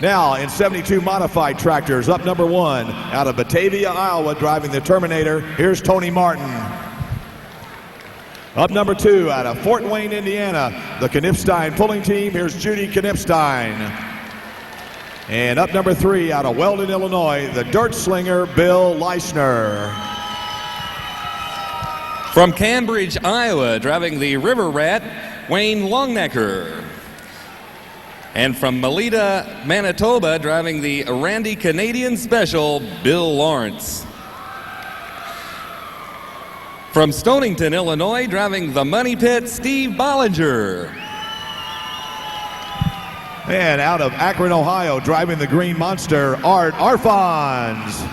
Now in 72 modified tractors, up number 1 out of Batavia, Iowa, driving the Terminator, here's Tony Martin. Up number 2 out of Fort Wayne, Indiana, the Knipstein pulling team, here's Judy Knipstein. And up number 3 out of Weldon, Illinois, the Dirt Slinger, Bill Leishner. From Cambridge, Iowa, driving the River Rat, Wayne Longnecker. And from Melita, Manitoba, driving the Randy Canadian Special, Bill Lawrence. From Stonington, Illinois, driving the Money Pit, Steve Bollinger. And out of Akron, Ohio, driving the Green Monster, Art Arfons.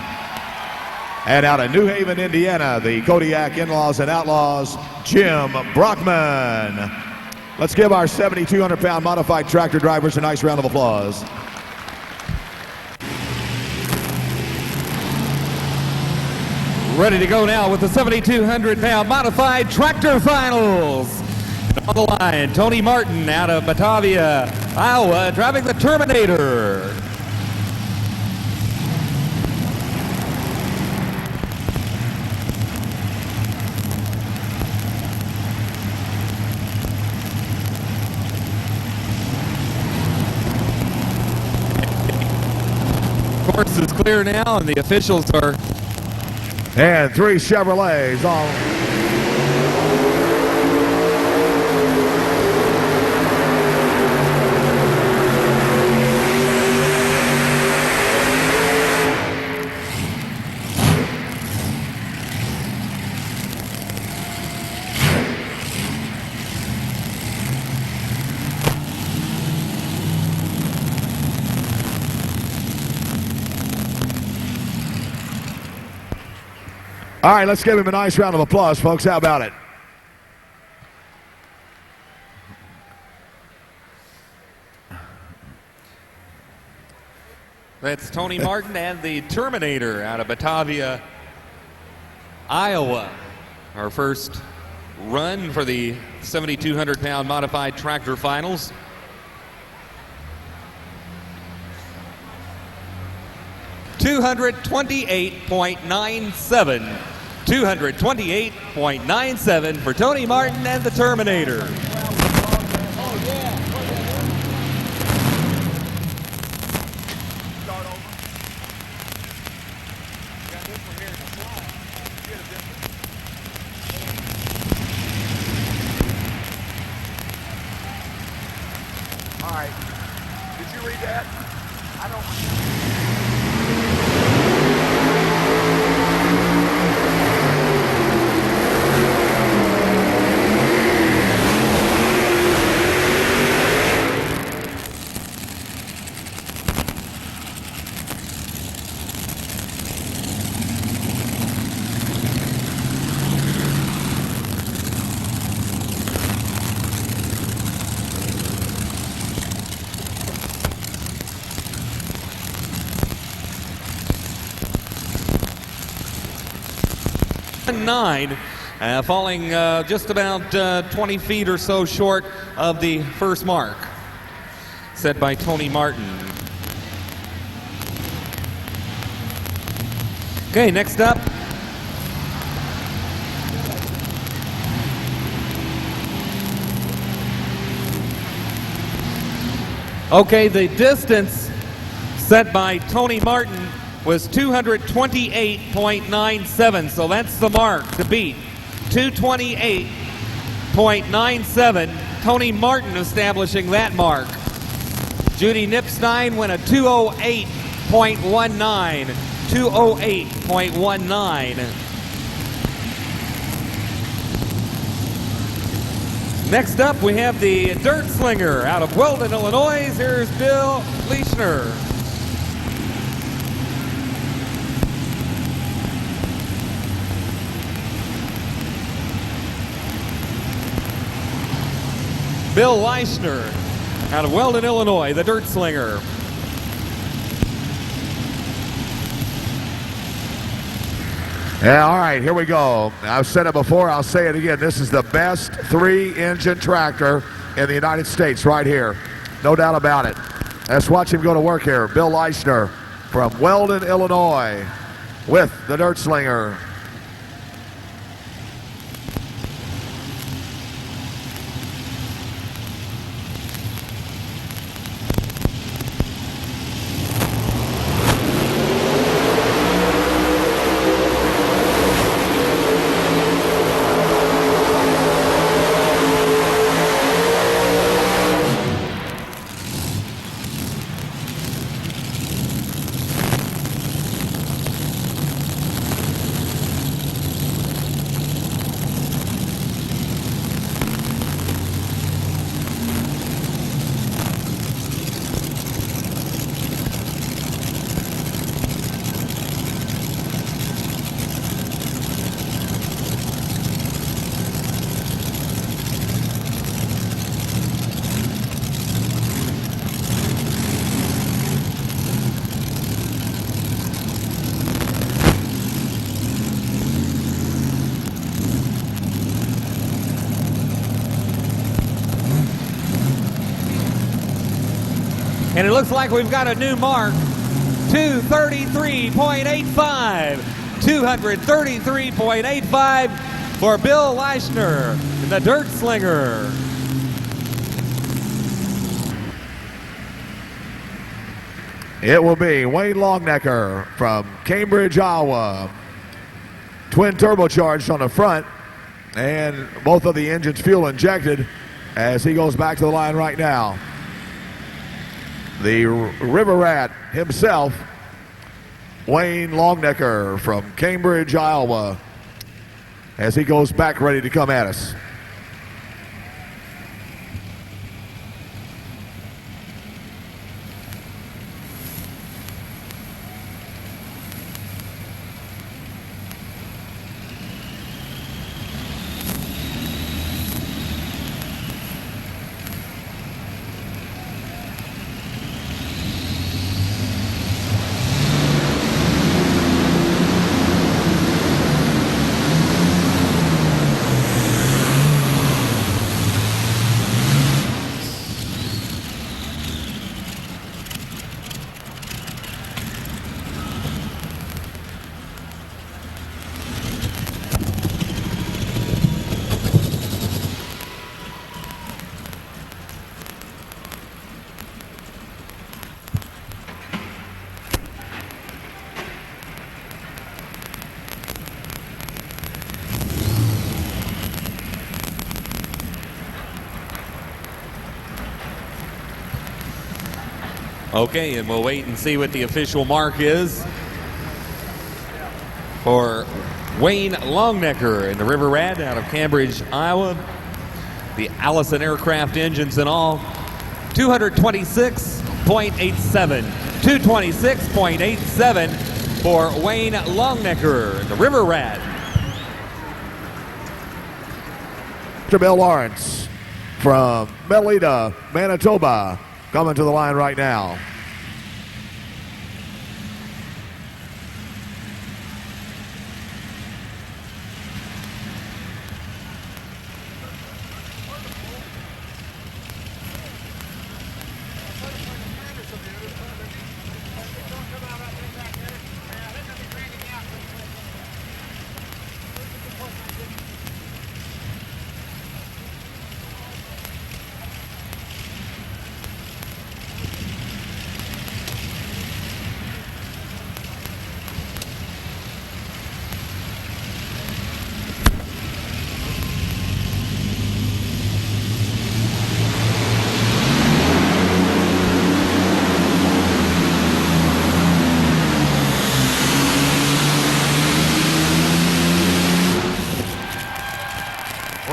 And out of New Haven, Indiana, the Kodiak In-Laws and Outlaws, Jim Brockman. Let's give our 7,200-pound modified tractor drivers a nice round of applause. Ready to go now with the 7,200-pound modified tractor finals. On the line, Tony Martin out of Batavia, Iowa, driving the Terminator. Course is clear now, and the officials are. And 3 Chevrolets on. All right, let's give him a nice round of applause, folks. How about it? That's Tony Martin and the Terminator out of Batavia, Iowa. Our first run for the 7,200-pound modified tractor finals. $228.97. 228.97 for Tony Martin and the Terminator. All right. Did you read that? I don't. Falling just about 20 feet or so short of the first mark set by Tony Martin. Okay, next up. Okay, the distance set by Tony Martin was 228.97, so that's the mark to beat. 228.97, Tony Martin establishing that mark. Judy Knipstein went a 208.19. 208.19. Next up, we have the Dirt Slinger out of Weldon, Illinois. Here's Bill Leishner. Bill Leishner out of Weldon, Illinois, the Dirt Slinger. Yeah, all right, here we go. I've said it before, I'll say it again. This is the best 3-engine tractor in the United States right here. No doubt about it. Let's watch him go to work here. Bill Leishner from Weldon, Illinois with the Dirt Slinger. And it looks like we've got a new mark, 233.85. 233.85 for Bill Leishner in the Dirt Slinger. It will be Wayne Longnecker from Cambridge, Iowa. Twin turbocharged on the front, and both of the engines fuel injected as he goes back to the line right now. The River Rat himself, Wayne Longnecker from Cambridge, Iowa, as he goes back ready to come at us. Okay, and we'll wait and see what the official mark is for Wayne Longnecker in the River Rat out of Cambridge, Iowa. The Allison aircraft engines and all, 226.87. 226.87 for Wayne Longnecker in the River Rat. Mr. Bill Lawrence from Melita, Manitoba, coming to the line right now.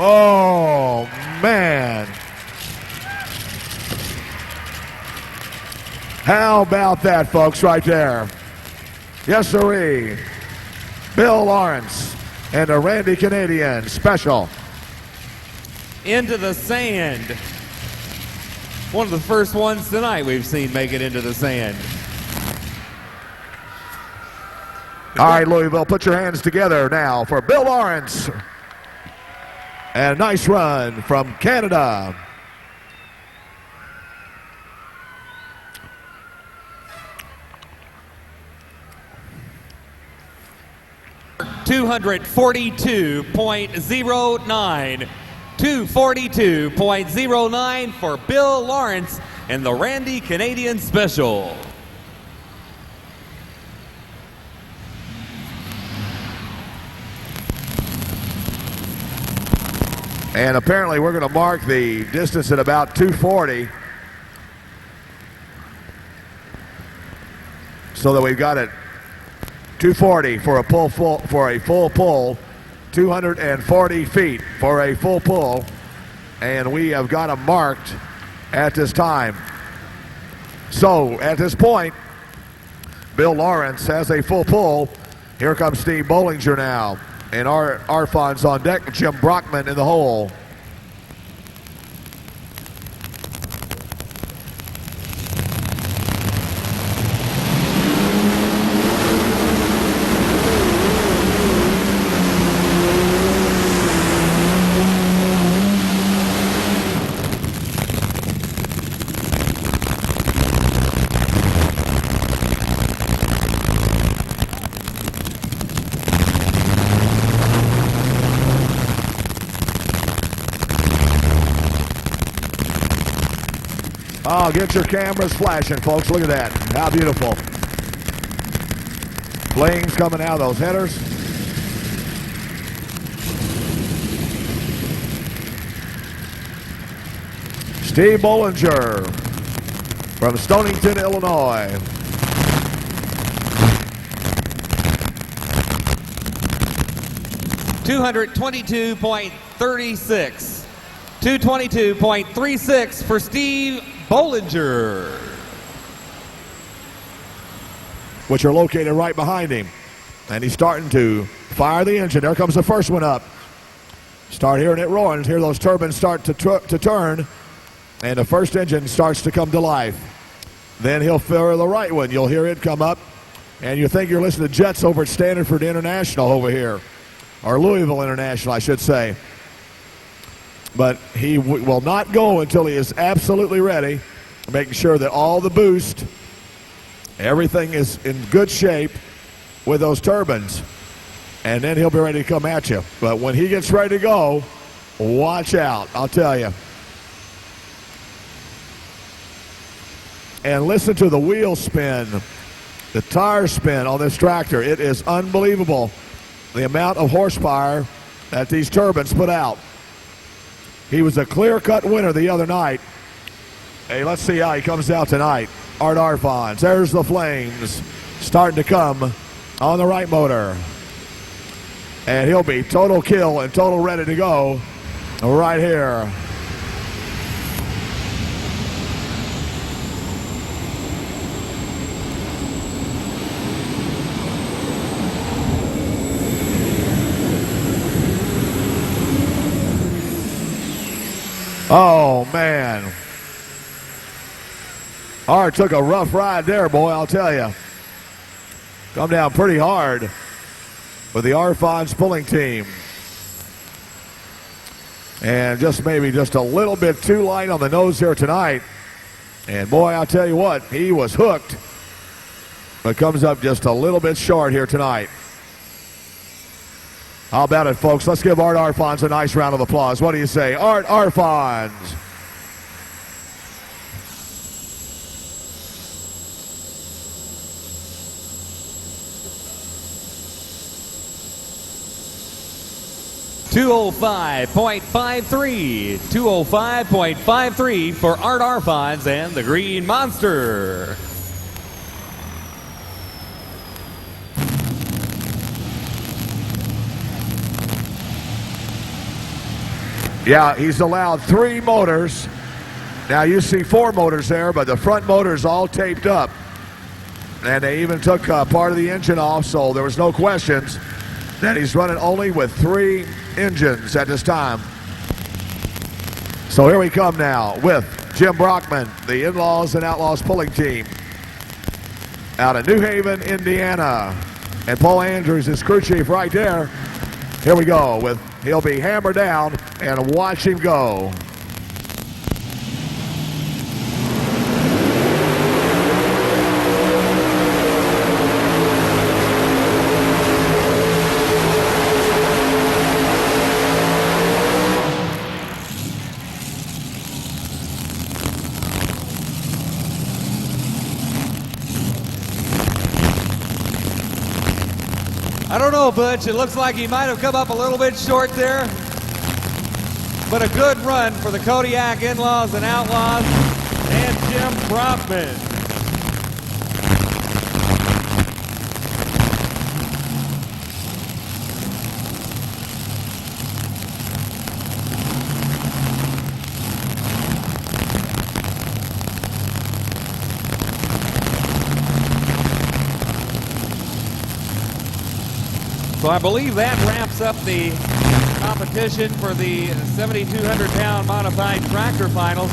Oh, man. How about that, folks, right there? Yes, sirree. Bill Lawrence and the Randy Canadian special. Into the sand. One of the first ones tonight we've seen make it into the sand. All right, Louisville, put your hands together now for Bill Lawrence. And a nice run from Canada. 242.09. 242.09 for Bill Lawrence in the Randy Canadian Special. And apparently we're going to mark the distance at about 240. So that we've got it 240 for a full pull, 240 feet for a full pull, and we have got them marked at this time. So at this point, Bill Lawrence has a full pull. Here comes Steve Bollinger now, and Arfon's on deck. Jim Brockman in the hole. Oh, get your cameras flashing, folks. Look at that. How beautiful. Flames coming out of those headers. Steve Bollinger from Stonington, Illinois. $222.36. 222.36 for Steve Bollinger, which are located right behind him. And he's starting to fire the engine. There comes the first one up. Start hearing it roaring. Hear those turbines start to turn. And the first engine starts to come to life. Then he'll fire the right one. You'll hear it come up. And you think you're listening to jets over at Stanford International over here. Or Louisville International, I should say. But he will not go until he is absolutely ready, making sure that all the boost, everything is in good shape with those turbines. And then he'll be ready to come at you. But when he gets ready to go, watch out, I'll tell you. And listen to the wheel spin, the tire spin on this tractor. It is unbelievable, the amount of horsepower that these turbines put out. He was a clear-cut winner the other night. Hey, let's see how he comes out tonight. Art Arfons. There's the flames starting to come on the right motor. And he'll be total kill and total ready to go right here. Oh, man. Art took a rough ride there, boy, I'll tell you. Come down pretty hard with the Arfons pulling team. And maybe just a little bit too light on the nose here tonight. And boy, I'll tell you what, he was hooked. But comes up just a little bit short here tonight. How about it, folks? Let's give Art Arfons a nice round of applause. What do you say? Art Arfons. .205.53. 205.53 for Art Arfons and the Green Monster. Yeah, he's allowed 3 motors. Now you see 4 motors there, but the front motor's all taped up. And they even took part of the engine off, so there was no questions that he's running only with 3 engines at this time. So here we come now with Jim Brockman, the In-Laws and Outlaws pulling team out of New Haven, Indiana. And Paul Andrews is crew chief right there. Here we go with, he'll be hammered down and watch him go. I don't know, Butch. It looks like he might have come up a little bit short there. But a good run for the Kodiak In-Laws and Outlaws and Jim Brockman. So I believe that wraps up the competition for the 7,200-pound modified tractor finals.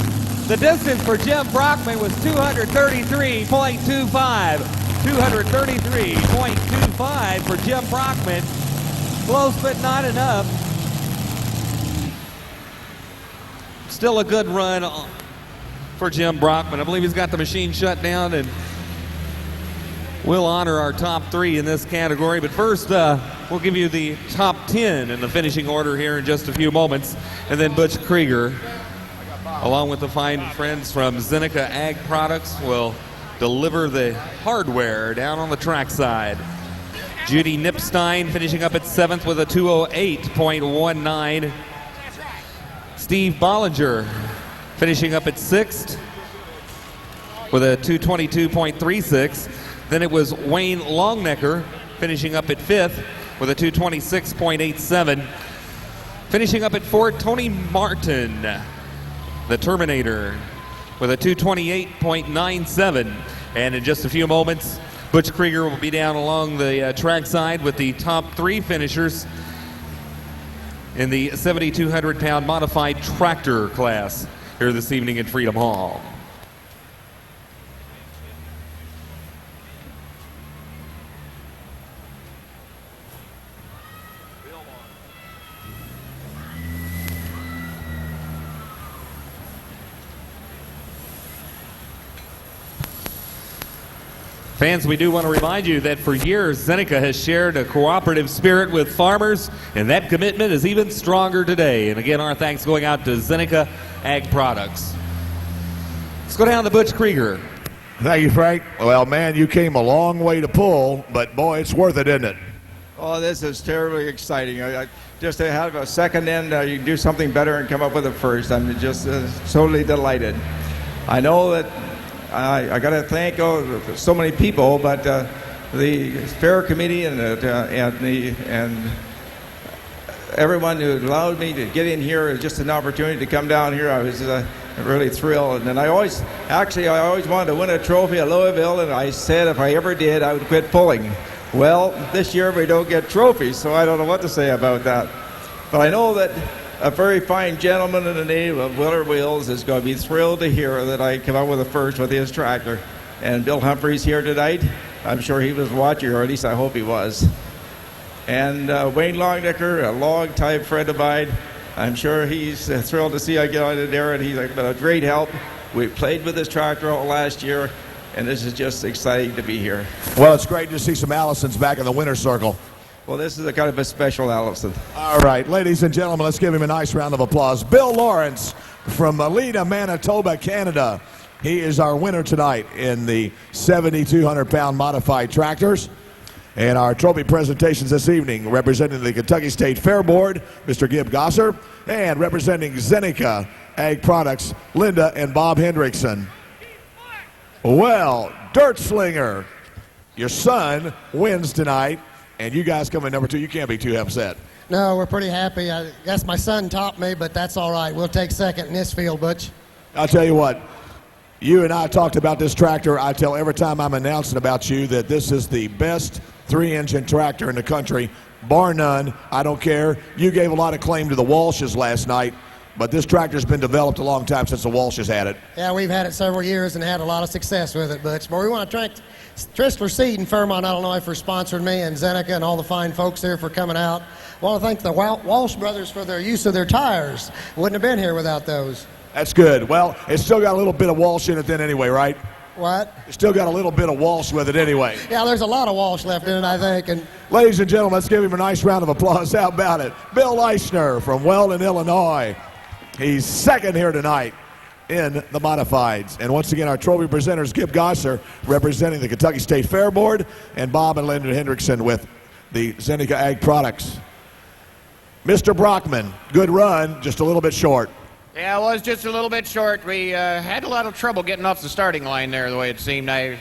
The distance for Jim Brockman was 233.25. 233.25 for Jim Brockman. Close, but not enough. Still a good run for Jim Brockman. I believe he's got the machine shut down, and we'll honor our top 3 in this category. But first, we'll give you the top 10 in the finishing order here in just a few moments. And then Butch Krieger, along with the fine friends from Zeneca Ag Products, will deliver the hardware down on the trackside. Judy Nipstein finishing up at 7th with a 208.19. Steve Bollinger finishing up at 6th with a 222.36. Then it was Wayne Longnecker finishing up at 5th with a 226.87. Finishing up at 4th, Tony Martin, the Terminator, with a 228.97. And in just a few moments, Butch Krieger will be down along the trackside with the top 3 finishers in the 7,200-pound modified tractor class here this evening at Freedom Hall. Fans, we do want to remind you that for years, Zeneca has shared a cooperative spirit with farmers, and that commitment is even stronger today. And again, our thanks going out to Zeneca Ag Products. Let's go down to Butch Krieger. Thank you, Frank. Well, man, you came a long way to pull, but boy, it's worth it, isn't it? Oh, this is terribly exciting. Just to have a second in, you can do something better and come up with a first. I'm just totally delighted. I know that I got to thank so many people, but the fair committee and everyone who allowed me to get in here is just an opportunity to come down here. I was really thrilled, and I always wanted to win a trophy at Louisville, and I said if I ever did, I would quit pulling. Well, this year we don't get trophies, so I don't know what to say about that. But I know that a very fine gentleman in the name of Willard Wheels is going to be thrilled to hear that I came up with a first with his tractor. And Bill Humphrey's here tonight. I'm sure he was watching, or at least I hope he was. And Wayne Longnecker, a long-time friend of mine, I'm sure he's thrilled to see I get on in there, and he's been a great help. We played with this tractor all last year, and this is just exciting to be here. Well, it's great to see some Allisons back in the winner's circle. Well, this is a kind of a special Allison. All right, ladies and gentlemen, let's give him a nice round of applause. Bill Lawrence from Melita, Manitoba, Canada. He is our winner tonight in the 7,200-pound modified tractors. And our trophy presentations this evening, representing the Kentucky State Fair Board, Mr. Gib Gosser, and representing Zeneca Ag Products, Linda and Bob Hendrickson. Well, Dirt Slinger, your son wins tonight. And you guys come in number 2. You can't be too upset. No, we're pretty happy. I guess my son topped me, but that's all right. We'll take second in this field, Butch. I'll tell you what. You and I talked about this tractor. I tell every time I'm announcing about you that this is the best 3-engine tractor in the country, bar none. I don't care. You gave a lot of claim to the Walshes last night, but this tractor's been developed a long time since the Walshes had it. Yeah, we've had it several years and had a lot of success with it, Butch. But we want to thank Tristler Seed in Fairmont, Illinois for sponsoring me, and Zeneca and all the fine folks there for coming out. I want to thank the Walsh brothers for their use of their tires. Wouldn't have been here without those. That's good. Well, it's still got a little bit of Walsh in it then anyway, right? What? It's still got a little bit of Walsh with it anyway. Yeah, there's a lot of Walsh left in it, I think. And ladies and gentlemen, let's give him a nice round of applause. How about it? Bill Eichner from Weldon, Illinois. He's second here tonight in the modifieds. And once again, our trophy presenters, Gib Gosser, representing the Kentucky State Fair Board, and Bob and Linda Hendrickson with the Zeneca Ag products. Mr. Brockman, good run, just a little bit short. Yeah, it was just a little bit short. We had a lot of trouble getting off the starting line there, the way it seemed. I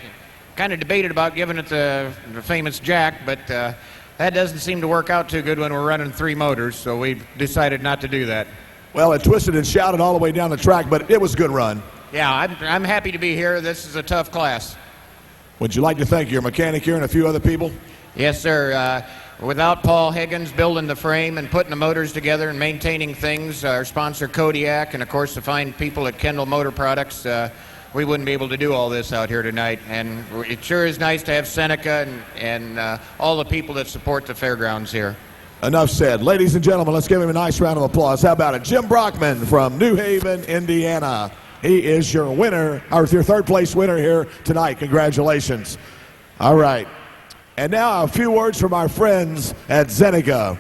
kind of debated about giving it the famous jack, but that doesn't seem to work out too good when we're running 3 motors, so we decided not to do that. Well, it twisted and shouted all the way down the track, but it was a good run. Yeah, I'm happy to be here. This is a tough class. Would you like to thank your mechanic here and a few other people? Yes, sir. Without Paul Higgins building the frame and putting the motors together and maintaining things, our sponsor Kodiak, and of course the fine people at Kendall Motor Products, we wouldn't be able to do all this out here tonight. And it sure is nice to have Seneca and all the people that support the fairgrounds here. Enough said. Ladies and gentlemen, let's give him a nice round of applause. How about it? Jim Brockman from New Haven, Indiana. He is your winner, or your third place winner here tonight. Congratulations. All right. And now a few words from our friends at Zeneca.